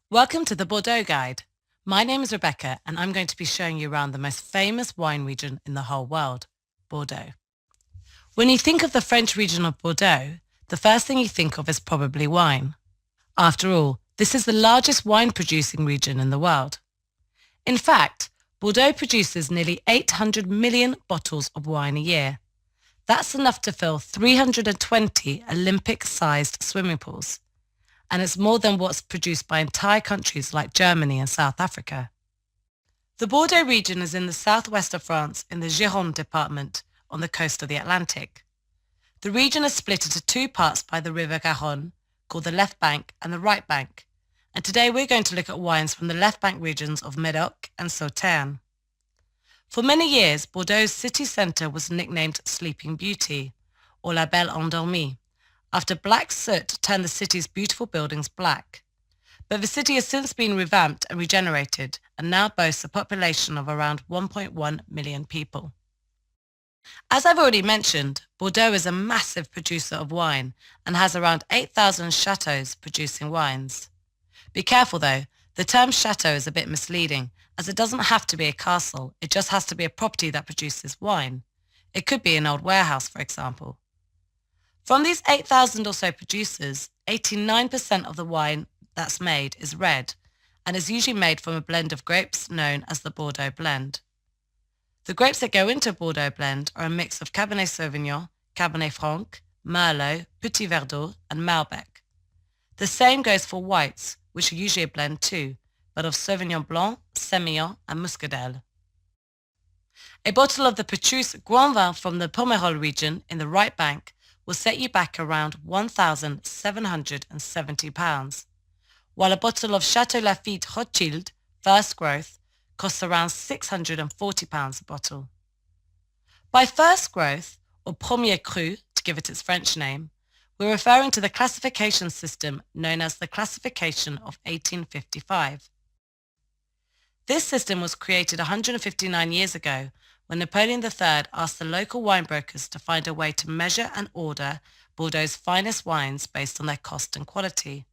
Welcome to the Bordeaux Guide. My name is Rebecca and I'm going to be showing you around the most famous wine region in the whole world, Bordeaux. When you think of the French region of Bordeaux, the first thing you think of is probably wine. After all, this is the largest wine producing region in the world. In fact, Bordeaux produces nearly 800 million bottles of wine a year. That's enough to fill 320 Olympic-sized swimming pools. And it's more than what's produced by entire countries like Germany and South Africa. The Bordeaux region is in the southwest of France in the Gironde department on the coast of the Atlantic. The region is split into two parts by the river Garonne, called the left bank and the right bank, and today we're going to look at wines from the left bank regions of Médoc and Sauternes. For many years, Bordeaux's city centre was nicknamed Sleeping Beauty, or La Belle Endormie, after black soot turned the city's beautiful buildings black. But the city has since been revamped and regenerated and now boasts a population of around 1.1 million people. As I've already mentioned, Bordeaux is a massive producer of wine and has around 8,000 chateaus producing wines. Be careful though, the term chateau is a bit misleading as it doesn't have to be a castle, it just has to be a property that produces wine. It could be an old warehouse, for example. From these 8,000 or so producers, 89% of the wine that's made is red and is usually made from a blend of grapes known as the Bordeaux blend. The grapes that go into a Bordeaux blend are a mix of Cabernet Sauvignon, Cabernet Franc, Merlot, Petit Verdot and Malbec. The same goes for whites, which are usually a blend too, but of Sauvignon Blanc, Semillon and Muscadelle. A bottle of the Petrus Grand Vin from the Pomerol region in the right bank will set you back around £1,770, while a bottle of Château Lafite Rothschild, first growth, costs around £640 a bottle. By first growth, or premier cru, to give it its French name, we're referring to the classification system known as the Classification of 1855. This system was created 159 years ago when Napoleon III asked the local wine brokers to find a way to measure and order Bordeaux's finest wines based on their cost and quality.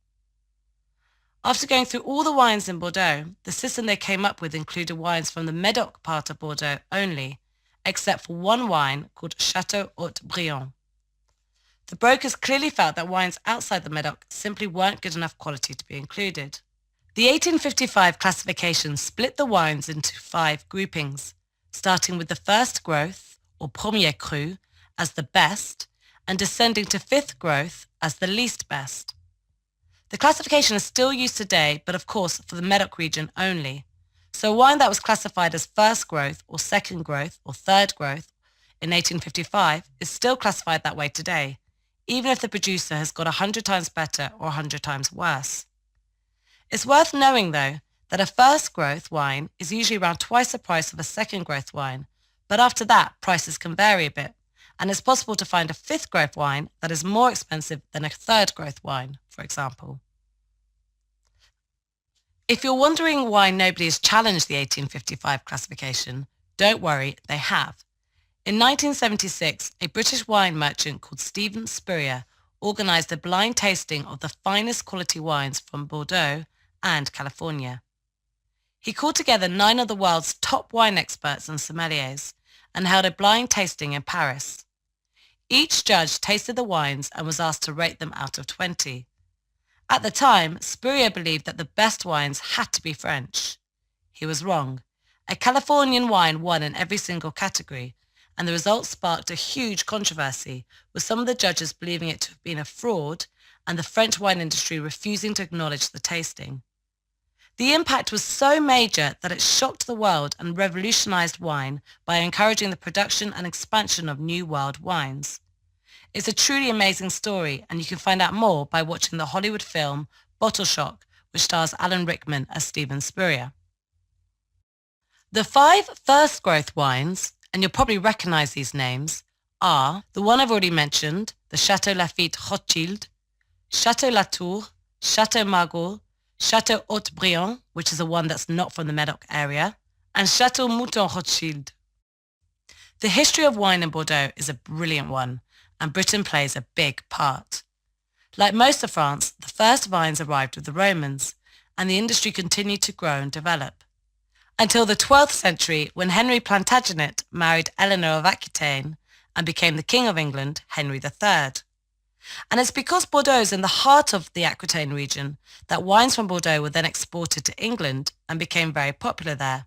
After going through all the wines in Bordeaux, the system they came up with included wines from the Médoc part of Bordeaux only, except for one wine called Château Haut-Brion. The brokers clearly felt that wines outside the Médoc simply weren't good enough quality to be included. The 1855 classification split the wines into 5 groupings, starting with the first growth, or premier cru, as the best, and descending to fifth growth as the least best. The classification is still used today, but of course for the Médoc region only. So wine that was classified as first growth, or second growth, or third growth in 1855 is still classified that way today, even if the producer has got 100 times better or 100 times worse. It's worth knowing though, that a first growth wine is usually around twice the price of a second growth wine, but after that prices can vary a bit, and it's possible to find a fifth growth wine that is more expensive than a third growth wine, for example. If you're wondering why nobody has challenged the 1855 classification, don't worry, they have. In 1976, a British wine merchant called Stephen Spurrier organised a blind tasting of the finest quality wines from Bordeaux and California. He called together 9 of the world's top wine experts and sommeliers and held a blind tasting in Paris. Each judge tasted the wines and was asked to rate them out of 20. At the time, Spurrier believed that the best wines had to be French. He was wrong. A Californian wine won in every single category, and the results sparked a huge controversy, with some of the judges believing it to have been a fraud and the French wine industry refusing to acknowledge the tasting. The impact was so major that it shocked the world and revolutionized wine by encouraging the production and expansion of new world wines. It's a truly amazing story, and you can find out more by watching the Hollywood film Bottle Shock, which stars Alan Rickman as Stephen Spurrier. The 5 first growth wines, and you'll probably recognize these names, are the one I've already mentioned, the Château Lafite Rothschild, Château Latour, Château Margaux, Château Haut-Brion, which is the one that's not from the Médoc area, and Château MOUTON Rothschild. The history of wine in Bordeaux is a brilliant one, and Britain plays a big part. Like most of France, the first vines arrived with the Romans, and the industry continued to grow and develop. Until the 12th century, when Henry Plantagenet married Eleanor of Aquitaine and became the King of England, Henry III. And it's because Bordeaux is in the heart of the Aquitaine region that wines from Bordeaux were then exported to England and became very popular there.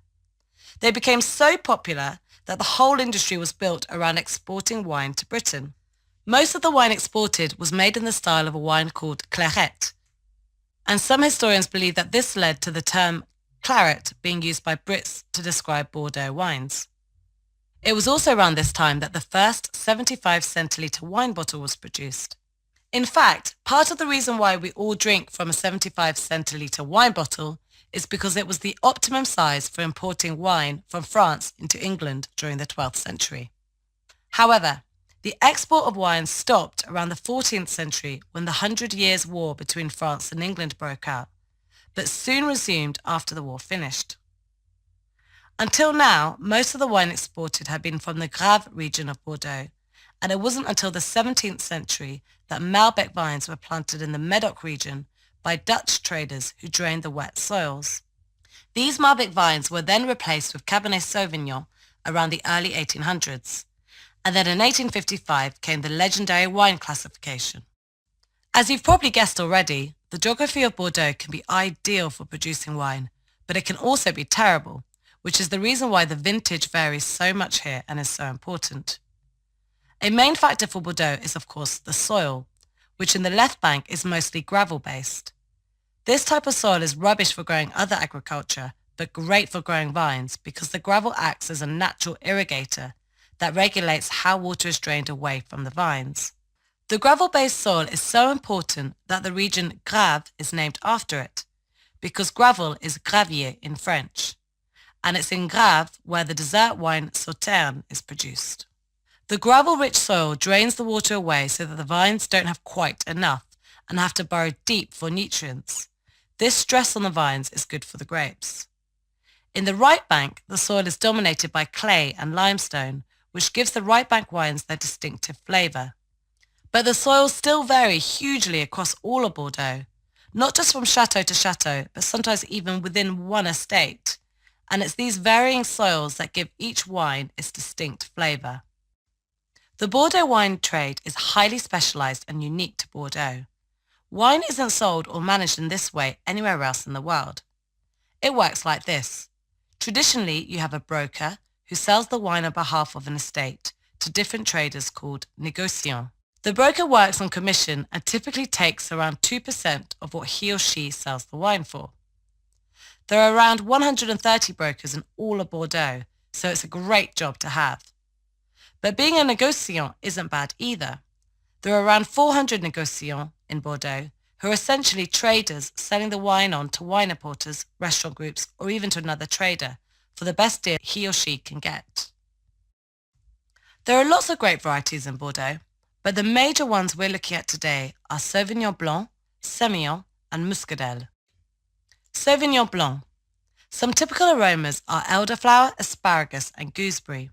They became so popular that the whole industry was built around exporting wine to Britain. Most of the wine exported was made in the style of a wine called claret, and some historians believe that this led to the term claret being used by Brits to describe Bordeaux wines. It was also around this time that the first 75 centilitre wine bottle was produced. In fact, part of the reason why we all drink from a 75 centilitre wine bottle is because it was the optimum size for importing wine from France into England during the 12th century. However, the export of wine stopped around the 14th century when the 100 Years' War between France and England broke out, but soon resumed after the war finished. Until now, most of the wine exported had been from the GRAPE region of Bordeaux, and it wasn't until the 17th century that Malbec vines were planted in the Medoc region by Dutch traders who drained the wet soils. These Malbec vines were then replaced with Cabernet Sauvignon around the early 1800s, and then in 1855 came the legendary wine classification. As you've probably guessed already, the geography of Bordeaux can be ideal for producing wine, but it can also be terrible, which is the reason why the vintage varies so much here and is so important. A main factor for Bordeaux is of course the soil, which in the left bank is mostly gravel-based. This type of soil is rubbish for growing other agriculture, but great for growing vines because the gravel acts as a natural irrigator that regulates how water is drained away from the vines. The gravel-based soil is so important that the region Grave is named after it, because gravel is gravier in French, and it's in Grave where the dessert wine Sauterne is produced. The gravel-rich soil drains the water away so that the vines don't have quite enough and have to burrow deep for nutrients. This stress on the vines is good for the grapes. In the right bank, the soil is dominated by clay and limestone, which gives the right bank wines their distinctive flavour. But the soils still vary hugely across all of Bordeaux, not just from chateau to chateau, but sometimes even within one estate. And it's these varying soils that give each wine its distinct flavour. The Bordeaux wine trade is highly specialised and unique to Bordeaux. Wine isn't sold or managed in this way anywhere else in the world. It works like this. Traditionally, you have a broker who sells the wine on behalf of an estate to different traders called négociants. The broker works on commission and typically takes around 2% of what he or she sells the wine for. There are around 130 brokers in all of Bordeaux, so it's a great job to have. But being a négociant isn't bad either. There are around 400 négociants in Bordeaux who are essentially traders selling the wine on to wine importers, restaurant groups, or even to another trader for the best deal he or she can get. There are lots of grape varieties in Bordeaux, but the major ones we're looking at today are Sauvignon Blanc, Semillon, and Muscadelle. Sauvignon Blanc. Some typical aromas are elderflower, asparagus, and gooseberry.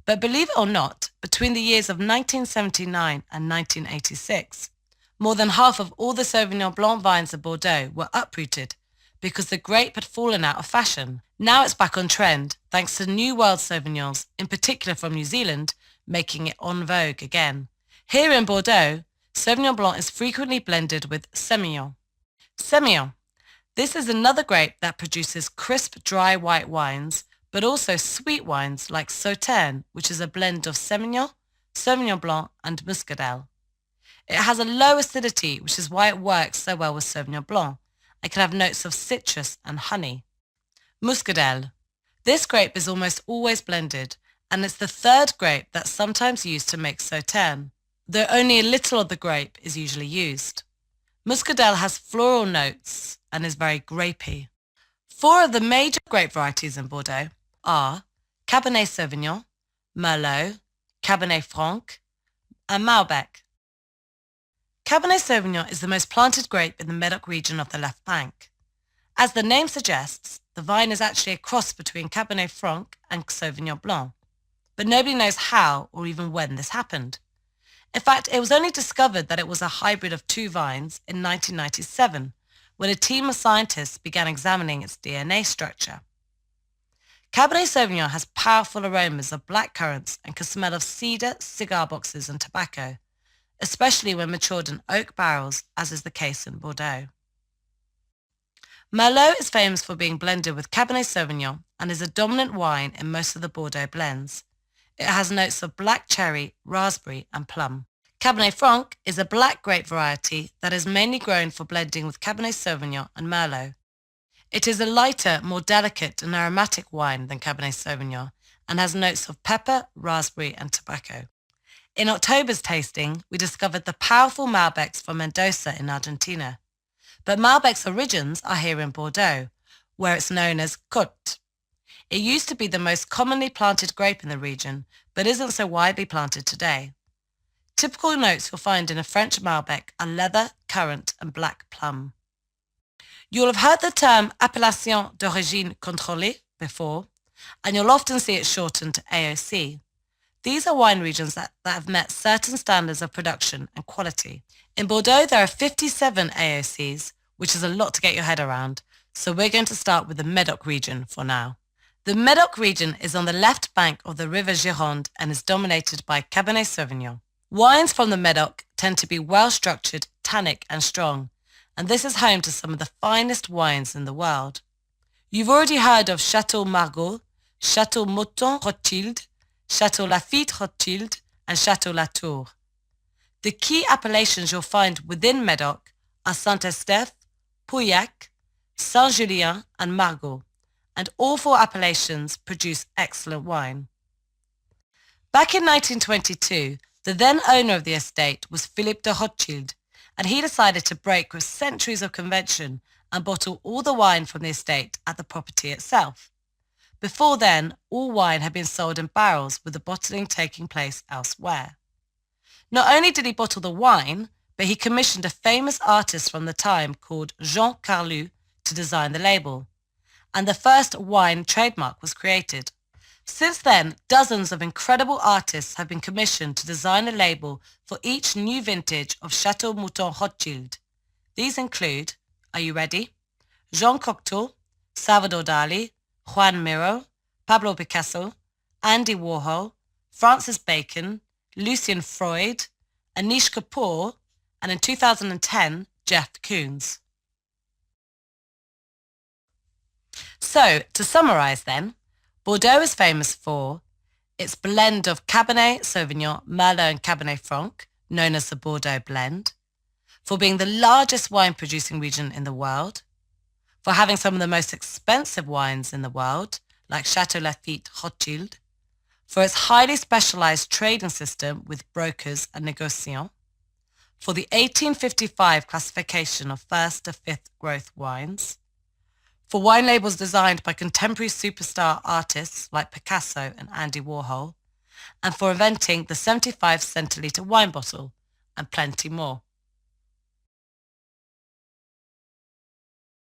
But believe it or not, between the years of 1979 and 1986, more than half of all the Sauvignon Blanc vines of Bordeaux were uprooted because the grape had fallen out of fashion. Now it's back on trend, thanks to New World Sauvignons, in particular from New Zealand, making it en vogue again. Here in Bordeaux, Sauvignon Blanc is frequently blended with Semillon. Semillon. This is another grape that produces crisp, dry white wines, but also sweet wines like Sauterne, which is a blend of Semillon, Sauvignon Blanc, and Muscadelle. It has a low acidity, which is why it works so well with Sauvignon Blanc, and can have notes of citrus and honey. Muscadelle. This grape is almost always blended, and it's the third grape that's sometimes used to make Sauterne, though only a little of the grape is usually used. Muscadelle has floral notes and is very grapey. Four of the major grape varieties in Bordeaux are Cabernet Sauvignon, Merlot, Cabernet Franc, and Malbec. Cabernet Sauvignon is the most planted grape in the Medoc region of the left bank. As the name suggests, the vine is actually a cross between Cabernet Franc and Sauvignon Blanc, but nobody knows how or even when this happened. In fact, it was only discovered that it was a hybrid of two vines in 1997, when a team of scientists began examining its DNA structure. Cabernet Sauvignon has powerful aromas of black currants and can smell of cedar, cigar boxes and tobacco, especially when matured in oak barrels, as is the case in Bordeaux. Merlot is famous for being blended with Cabernet Sauvignon and is a dominant wine in most of the Bordeaux blends. It has notes of black cherry, raspberry and plum. Cabernet Franc is a black grape variety that is mainly grown for blending with Cabernet Sauvignon and Merlot. It is a lighter, more delicate and aromatic wine than Cabernet Sauvignon and has notes of pepper, raspberry and tobacco. In October's tasting, we discovered the powerful Malbecs from Mendoza in Argentina. But Malbec's origins are here in Bordeaux, where it's known as Côte. It used to be the most commonly planted grape in the region, but isn't so widely planted today. Typical notes you'll find in a French Malbec are leather, currant and black plum. You'll have heard the term Appellation d'origine contrôlée before, and you'll often see it shortened to AOC. These are wine regions that have met certain standards of production and quality. In Bordeaux, there are 57 AOCs, which is a lot to get your head around, so we're going to start with the Médoc region for now. The Médoc region is on the left bank of the River Gironde and is dominated by Cabernet Sauvignon. Wines from the Médoc tend to be well-structured, tannic and strong, and this is home to some of the finest wines in the world. You've already heard of Château Margaux, Château MOUTON Rothschild, Château Lafite Rothschild and Château Latour. The key appellations you'll find within Médoc are Saint-Estèphe, Pauillac, Saint-Julien and Margaux, and all four appellations produce excellent wine. Back in 1922, the then owner of the estate was Philippe de Rothschild, and he decided to break with centuries of convention and bottle all the wine from the estate at the property itself. Before then, all wine had been sold in barrels, with the bottling taking place elsewhere. Not only did he bottle the wine, but he commissioned a famous artist from the time called Jean Carlu to design the label, and the first wine trademark was created. Since then, dozens of incredible artists have been commissioned to design a label for each new vintage of Château Mouton Rothschild. These include, are you ready? Jean Cocteau, Salvador Dali, Juan Miró, Pablo Picasso, Andy Warhol, Francis Bacon, Lucian Freud, Anish Kapoor, and in 2010, Jeff Koons. So, to summarise then, Bordeaux is famous for its blend of Cabernet Sauvignon, Merlot and Cabernet Franc, known as the Bordeaux blend, for being the largest wine-producing region in the world, for having some of the most expensive wines in the world, like Château Lafite Rothschild, for its highly specialized trading system with brokers and négociants, for the 1855 classification of first to fifth growth wines, for wine labels designed by contemporary superstar artists like Picasso and Andy Warhol, and for inventing the 75 centiliter wine bottle, and plenty more.